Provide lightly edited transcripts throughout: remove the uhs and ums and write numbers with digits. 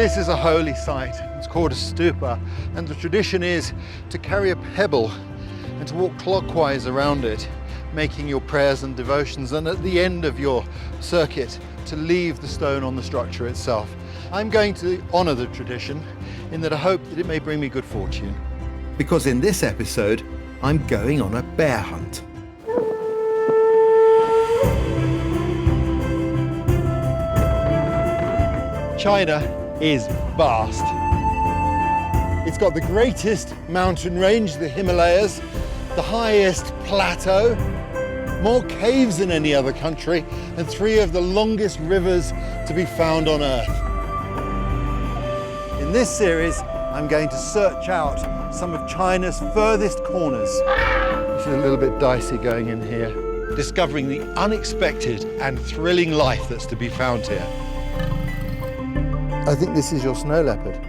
This is a holy site. It's called a stupa, and the tradition is to carry a pebble and to walk clockwise around it, making your prayers and devotions, and at the end of your circuit, to leave the stone on the structure itself. I'm going to honour the tradition in that I hope that it may bring me good fortune. Because in this episode, I'm going on a bear hunt. China is vast. It's got the greatest mountain range, the Himalayas, the highest plateau, more caves than any other country, and 3 of the longest rivers to be found on Earth. In this series, I'm going to search out some of China's furthest corners. It's a little bit dicey going in here, discovering the unexpected and thrilling life that's to be found here. I think this is your snow leopard.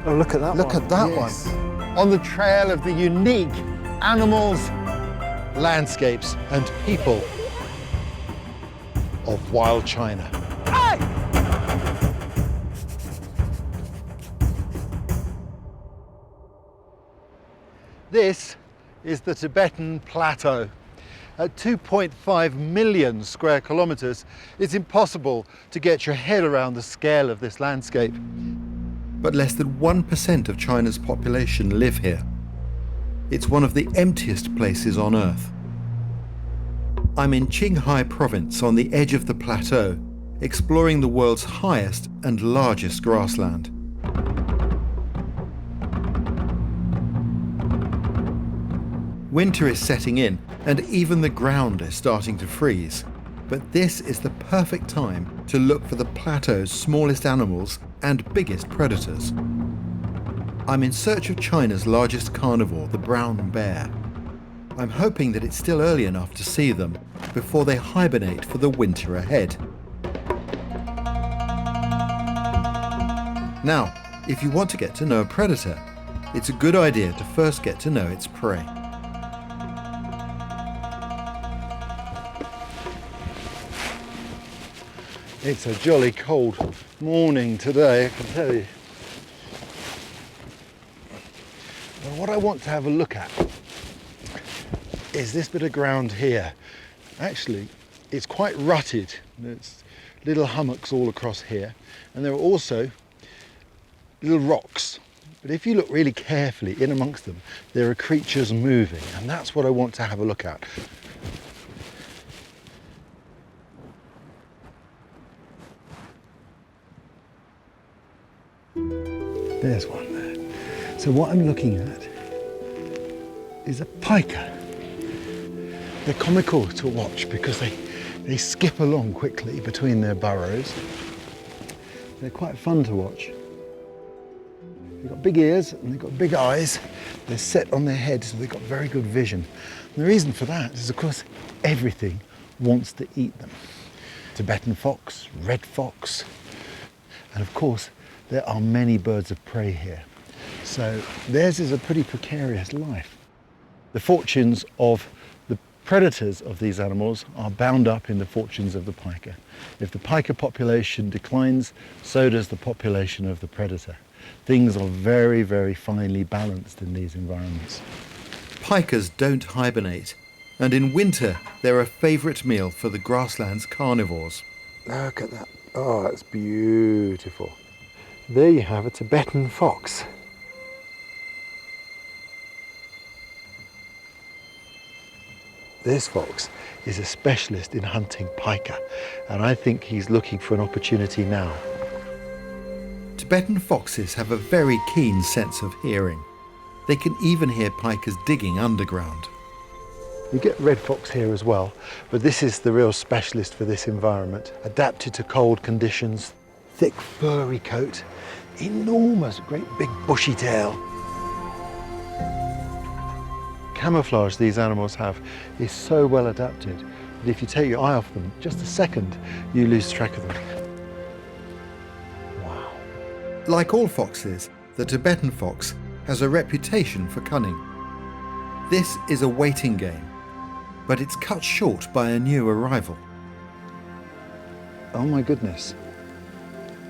Oh, look at that one. Look at that Yes. one. On the trail of the unique animals, landscapes and people of wild China. This is the Tibetan Plateau. At 2.5 million square kilometers, it's impossible to get your head around the scale of this landscape. But less than 1% of China's population live here. It's one of the emptiest places on Earth. I'm in Qinghai province on the edge of the plateau, exploring the world's highest and largest grassland. Winter is setting in, and even the ground is starting to freeze. But this is the perfect time to look for the plateau's smallest animals and biggest predators. I'm in search of China's largest carnivore, the brown bear. I'm hoping that it's still early enough to see them before they hibernate for the winter ahead. Now, if you want to get to know a predator, it's a good idea to first get to know its prey. It's a jolly cold morning today, I can tell you. Well, what I want to have a look at is this bit of ground here. Actually, it's quite rutted. There's little hummocks all across here, and there are also little rocks. But if you look really carefully in amongst them, there are creatures moving, and that's what I want to have a look at. There's one there. So what I'm looking at is a piker. They're comical to watch because they skip along quickly between their burrows. They're quite fun to watch. They've got big ears and they've got big eyes. They're set on their head, so they've got very good vision. And the reason for that is, of course, everything wants to eat them. Tibetan fox, red fox, and of course, there are many birds of prey here. So theirs is a pretty precarious life. The fortunes of the predators of these animals are bound up in the fortunes of the piker. If the piker population declines, so does the population of the predator. Things are very, very finely balanced in these environments. Pikers don't hibernate, and in winter they're a favourite meal for the grassland's carnivores. Look at that. Oh, that's beautiful. There you have a Tibetan fox. This fox is a specialist in hunting piker, and I think he's looking for an opportunity now. Tibetan foxes have a very keen sense of hearing. They can even hear pikers digging underground. You get red fox here as well, but this is the real specialist for this environment. Adapted to cold conditions, thick furry coat, enormous, great big bushy tail. Camouflage these animals have is so well adapted that if you take your eye off them just a second, you lose track of them. Wow. Like all foxes, the Tibetan fox has a reputation for cunning. This is a waiting game, but it's cut short by a new arrival. Oh my goodness,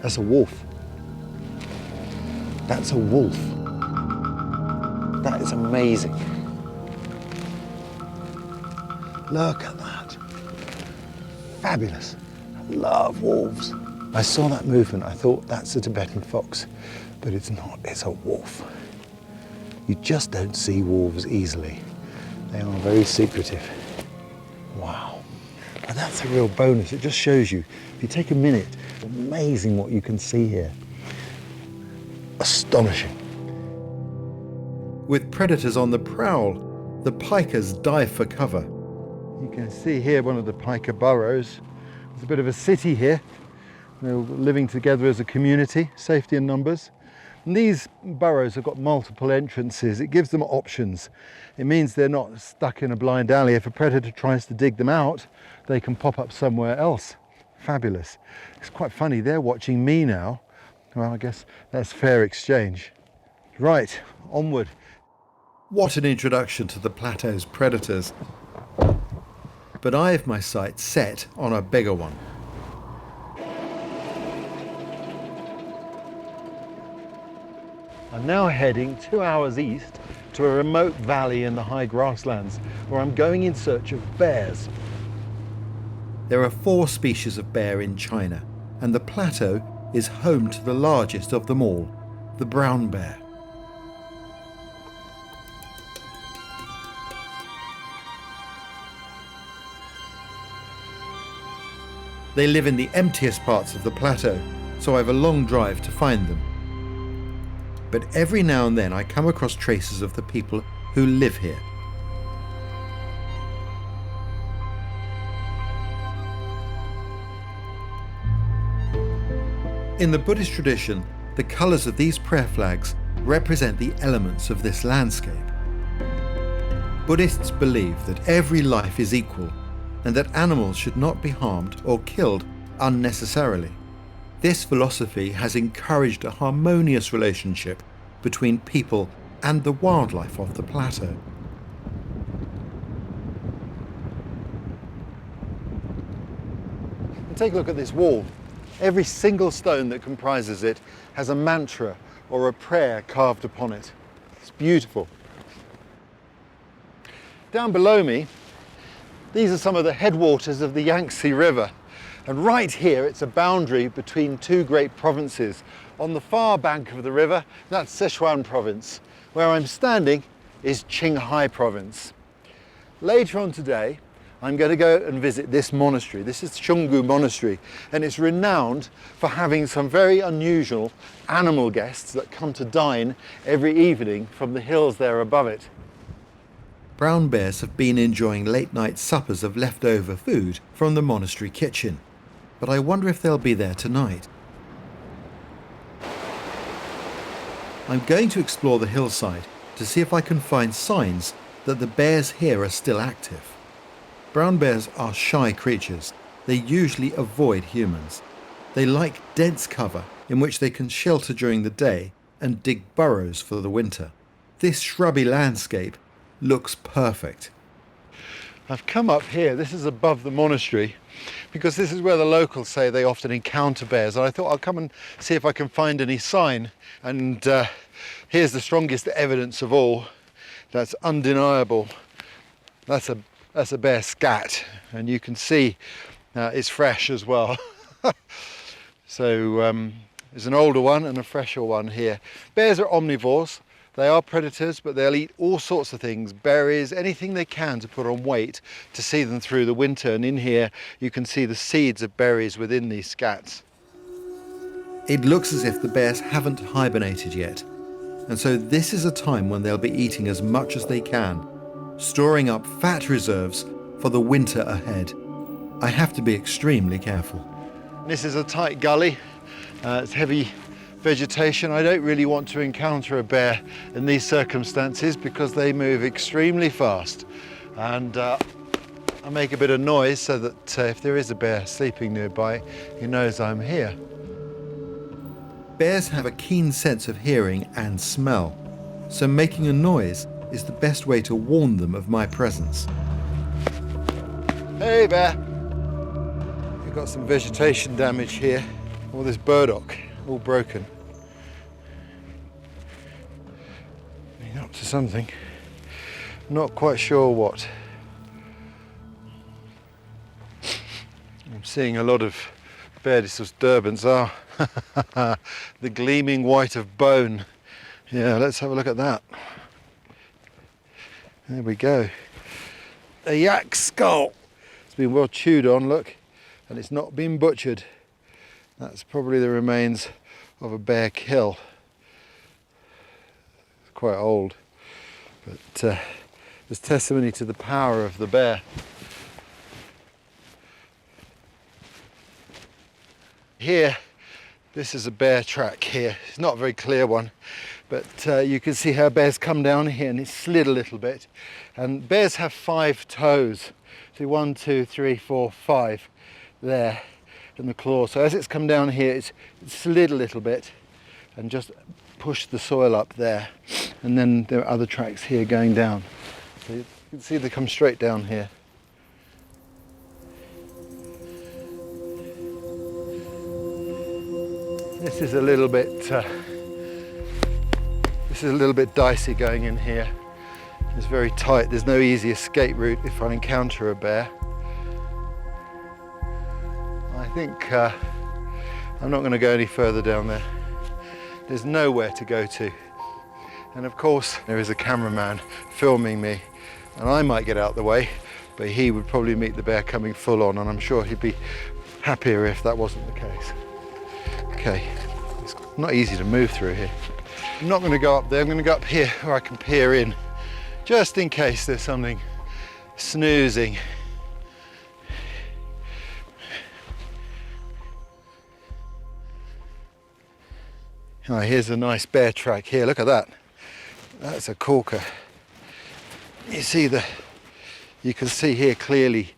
that's a wolf. That's a wolf. That is amazing. Look at that. Fabulous. I love wolves. I saw that movement. I thought that's a Tibetan fox, but it's not. It's a wolf. You just don't see wolves easily. They are very secretive. Wow. And that's a real bonus. It just shows you, if you take a minute, it's amazing what you can see here. Astonishing. With predators on the prowl, the pikas dive for cover. You can see here one of the pika burrows. There's a bit of a city here. They're living together as a community, safety in numbers. And these burrows have got multiple entrances. It gives them options. It means they're not stuck in a blind alley. If a predator tries to dig them out, they can pop up somewhere else. Fabulous. It's quite funny, they're watching me now. Well, I guess that's fair exchange. Right, onward. What an introduction to the plateau's predators. But I have my sights set on a bigger one. I'm now heading 2 hours east to a remote valley in the high grasslands where I'm going in search of bears. There are 4 species of bear in China, and the plateau is home to the largest of them all, the brown bear. They live in the emptiest parts of the plateau, so I have a long drive to find them. But every now and then I come across traces of the people who live here. In the Buddhist tradition, the colours of these prayer flags represent the elements of this landscape. Buddhists believe that every life is equal and that animals should not be harmed or killed unnecessarily. This philosophy has encouraged a harmonious relationship between people and the wildlife of the plateau. And take a look at this wall. Every single stone that comprises it has a mantra or a prayer carved upon it. It's beautiful. Down below me, these are some of the headwaters of the Yangtze River. And right here, it's a boundary between 2 great provinces. On the far bank of the river, that's Sichuan province. Where I'm standing is Qinghai province. Later on today, I'm going to go and visit this monastery. This is Chunggu Monastery, and it's renowned for having some very unusual animal guests that come to dine every evening from the hills there above it. Brown bears have been enjoying late-night suppers of leftover food from the monastery kitchen, but I wonder if they'll be there tonight. I'm going to explore the hillside to see if I can find signs that the bears here are still active. Brown bears are shy creatures. They usually avoid humans. They like dense cover in which they can shelter during the day and dig burrows for the winter. This shrubby landscape looks perfect. I've come up here, this is above the monastery, because this is where the locals say they often encounter bears. And I thought I'll come and see if I can find any sign. And here's the strongest evidence of all. That's undeniable. That's a bear scat, and you can see it's fresh as well. So there's an older one and a fresher one here. Bears are omnivores. They are predators, but they'll eat all sorts of things, berries, anything they can to put on weight to see them through the winter. And in here, you can see the seeds of berries within these scats. It looks as if the bears haven't hibernated yet, and so this is a time when they'll be eating as much as they can, storing up fat reserves for the winter ahead. I have to be extremely careful. This is a tight gully. It's heavy vegetation. I don't really want to encounter a bear in these circumstances because they move extremely fast, and I make a bit of noise so that if there is a bear sleeping nearby, he knows I'm here. Bears have a keen sense of hearing and smell, so making a noise is the best way to warn them of my presence. Hey bear! We've got some vegetation damage here. All this burdock, all broken. to something. Not quite sure what. I'm seeing a lot of Beardis's Durbans are the gleaming white of bone. Yeah, let's have a look at that. There we go. A yak skull. It's been well chewed on, look, and it's not been butchered. That's probably the remains of a bear kill. It's quite old, but there's testimony to the power of the bear. Here, this is a bear track here. It's not a very clear one, but you can see how bears come down here and it slid a little bit. And bears have 5 toes. See, 1, 2, 3, 4, 5 there in the claw. So as it's come down here, it slid a little bit and just pushed the soil up there. And then there are other tracks here going down. So you can see they come straight down here. This is a little bit dicey going in here. It's very tight. There's no easy escape route if I encounter a bear. I think I'm not going to go any further down there. There's nowhere to go to. And of course, there is a cameraman filming me, and I might get out the way, but he would probably meet the bear coming full on, and I'm sure he'd be happier if that wasn't the case. Okay, it's not easy to move through here. I'm not going to go up there, I'm going to go up here where I can peer in, just in case there's something snoozing. Oh, here's a nice bear track here, look at that. That's a corker. You can see here clearly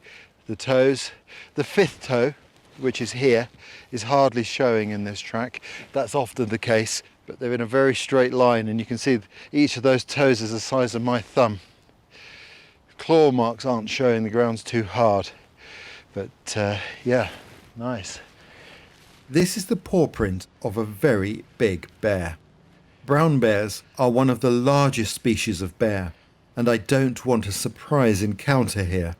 the toes. The 5th toe, which is here, is hardly showing in this track. That's often the case, but they're in a very straight line, and you can see each of those toes is the size of my thumb. Claw marks aren't showing, the ground's too hard, but yeah, nice. This is the paw print of a very big bear. Brown bears are one of the largest species of bear, and I don't want a surprise encounter here.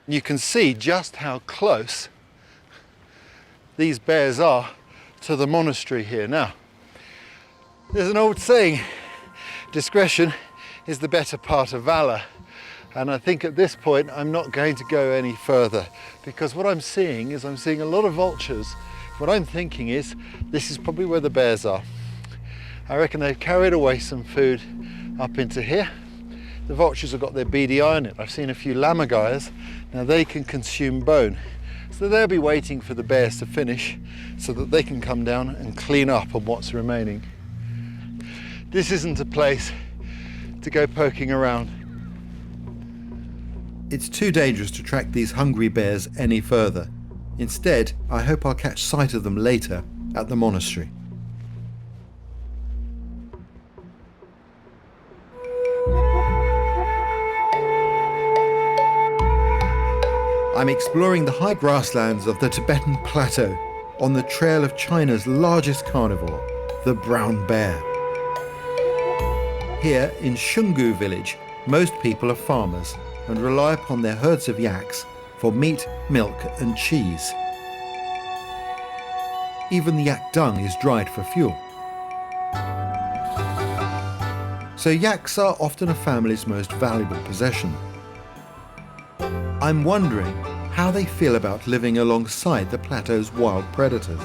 You can see just how close these bears are to the monastery here. Now, there's an old saying, discretion is the better part of valor. And I think at this point, I'm not going to go any further, because what I'm seeing is a lot of vultures. What I'm thinking is, this is probably where the bears are. I reckon they've carried away some food up into here. The vultures have got their beady eye on it. I've seen a few lammergeiers. Now they can consume bone. So they'll be waiting for the bears to finish so that they can come down and clean up on what's remaining. This isn't a place to go poking around. It's too dangerous to track these hungry bears any further. Instead, I hope I'll catch sight of them later at the monastery. I'm exploring the high grasslands of the Tibetan Plateau on the trail of China's largest carnivore, the brown bear. Here in Shungu village, most people are farmers and rely upon their herds of yaks for meat, milk and cheese. Even the yak dung is dried for fuel. So yaks are often a family's most valuable possession. I'm wondering how they feel about living alongside the plateau's wild predators.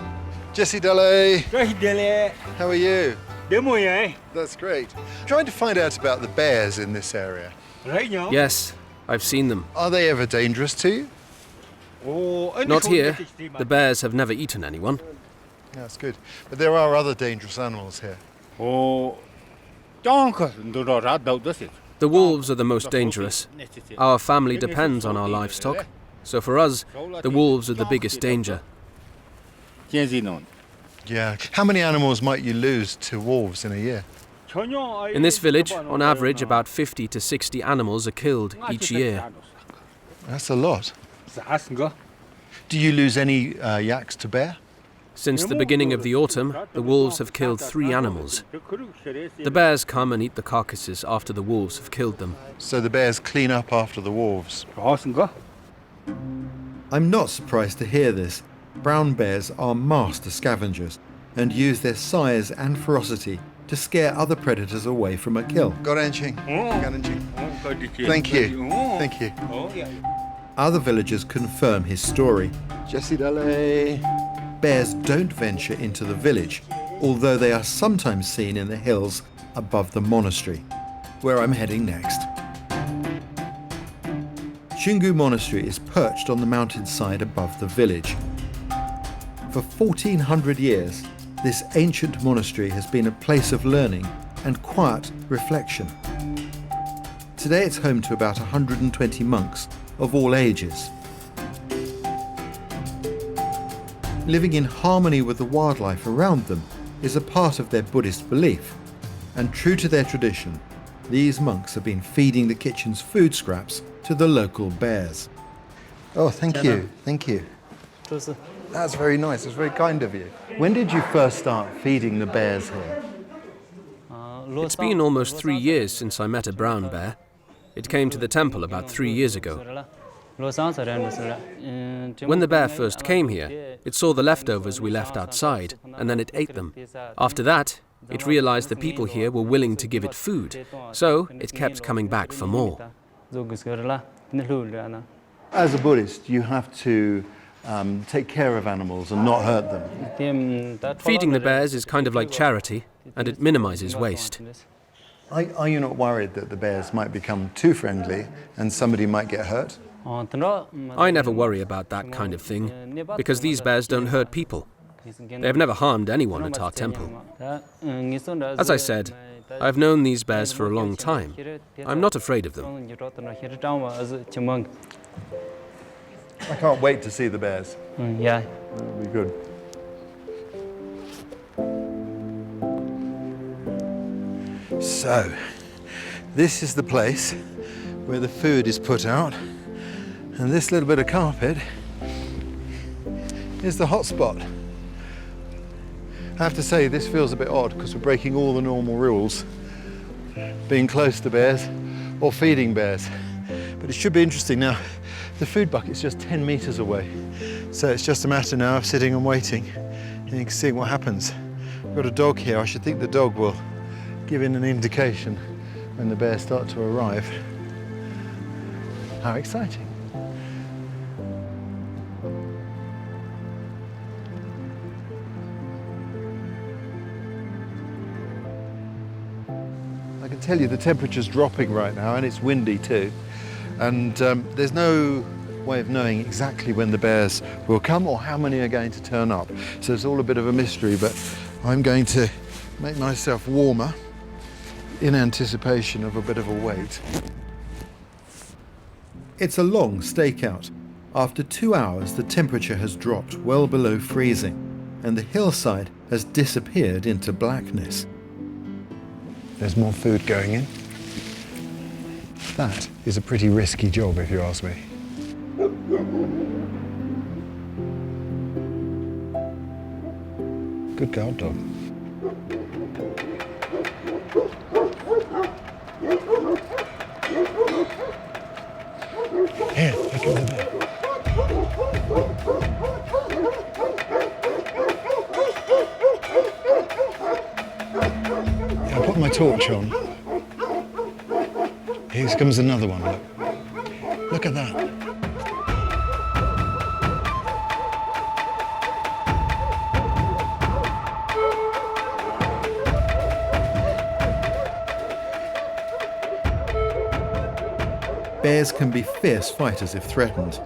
Jesse Dele, how are you? Right That's great. I'm trying to find out about the bears in this area. now? Yes, I've seen them. Are they ever dangerous to you? Not here. The bears have never eaten anyone. Yeah, that's good. But there are other dangerous animals here. The wolves are the most dangerous. Our family depends on our livestock, so for us, the wolves are the biggest danger. Yeah. How many animals might you lose to wolves in a year? In this village, on average, about 50 to 60 animals are killed each year. That's a lot. Do you lose any yaks to bear? Since the beginning of the autumn, the wolves have killed 3 animals. The bears come and eat the carcasses after the wolves have killed them. So the bears clean up after the wolves. I'm not surprised to hear this. Brown bears are master scavengers and use their size and ferocity to scare other predators away from a kill. Thank you. Thank you. Other villagers confirm his story. Jesse Dale. Bears don't venture into the village, although they are sometimes seen in the hills above the monastery, where I'm heading next. Xingu Monastery is perched on the mountainside above the village. For 1400 years, this ancient monastery has been a place of learning and quiet reflection. Today it's home to about 120 monks of all ages. Living in harmony with the wildlife around them is a part of their Buddhist belief, and true to their tradition, these monks have been feeding the kitchen's food scraps to the local bears. Oh, thank you. Thank you. That's very nice. It's very kind of you. When did you first start feeding the bears here? It's been almost 3 years since I met a brown bear. It came to the temple about 3 years ago. When the bear first came here, it saw the leftovers we left outside, and then it ate them. After that, it realized the people here were willing to give it food, so it kept coming back for more. As a Buddhist, you have to take care of animals and not hurt them. Feeding the bears is kind of like charity, and it minimizes waste. Are you not worried that the bears might become too friendly and somebody might get hurt? I never worry about that kind of thing, because these bears don't hurt people. They have never harmed anyone at our temple. As I said, I've known these bears for a long time. I'm not afraid of them. I can't wait to see the bears. Yeah. It'll be good. So, this is the place where the food is put out, and this little bit of carpet is the hot spot. I have to say, this feels a bit odd because we're breaking all the normal rules, being close to bears or feeding bears. But it should be interesting now. The food bucket's just 10 meters away, so it's just a matter now of sitting and waiting and seeing what happens. We've got a dog here. I should think the dog will give in an indication when the bears start to arrive. How exciting. I can tell you the temperature's dropping right now, and it's windy too. And there's no way of knowing exactly when the bears will come or how many are going to turn up. So it's all a bit of a mystery, but I'm going to make myself warmer in anticipation of a bit of a wait. It's a long stakeout. After 2 hours, the temperature has dropped well below freezing, and the hillside has disappeared into blackness. There's more food going in. That is a pretty risky job, if you ask me. Good guard dog. Here, here comes the bear. I'll put my torch on. Here comes another one, look. Look at that. Bears can be fierce fighters if threatened,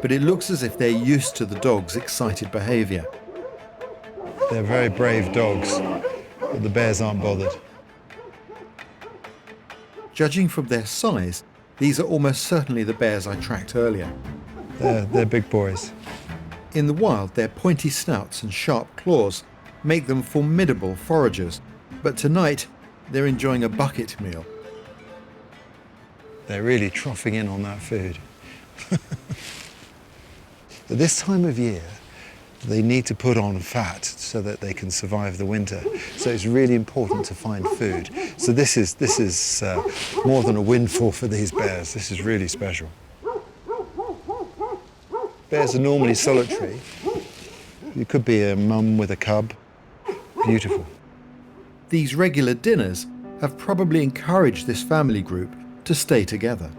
but it looks as if they're used to the dog's excited behaviour. They're very brave dogs, but the bears aren't bothered. Judging from their size, these are almost certainly the bears I tracked earlier. They're big boys. In the wild, their pointy snouts and sharp claws make them formidable foragers, but tonight they're enjoying a bucket meal. They're really troughing in on that food. At this time of year, They need to put on fat so that they can survive the winter. So it's really important to find food. So this is more than a windfall for these bears. This is really special. Bears are normally solitary. It could be a mum with a cub. Beautiful. These regular dinners have probably encouraged this family group to stay together.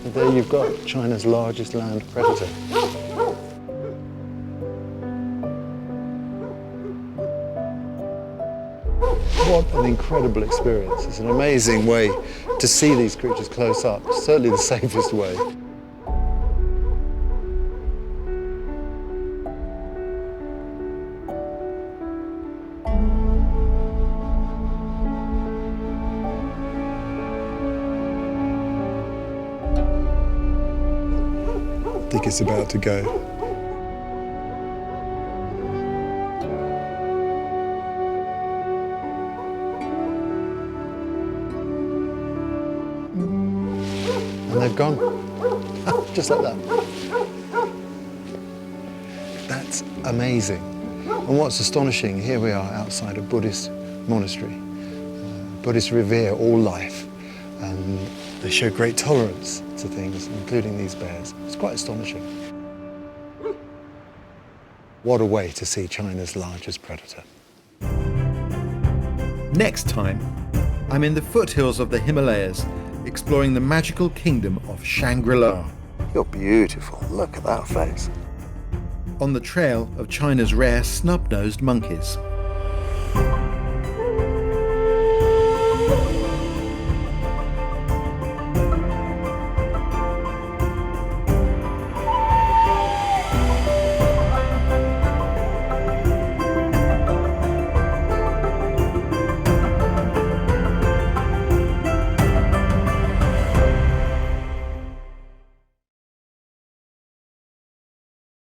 And there you've got China's largest land predator. What an incredible experience. It's an amazing way to see these creatures close up. Certainly the safest way. I think it's about to go. And they've gone, just like that. That's amazing. And what's astonishing, here we are outside a Buddhist monastery. Buddhists revere all life, and they show great tolerance to things, including these bears. It's quite astonishing. What a way to see China's largest predator. Next time, I'm in the foothills of the Himalayas, exploring the magical kingdom of Shangri-La. You're beautiful. Look at that face. On the trail of China's rare snub-nosed monkeys.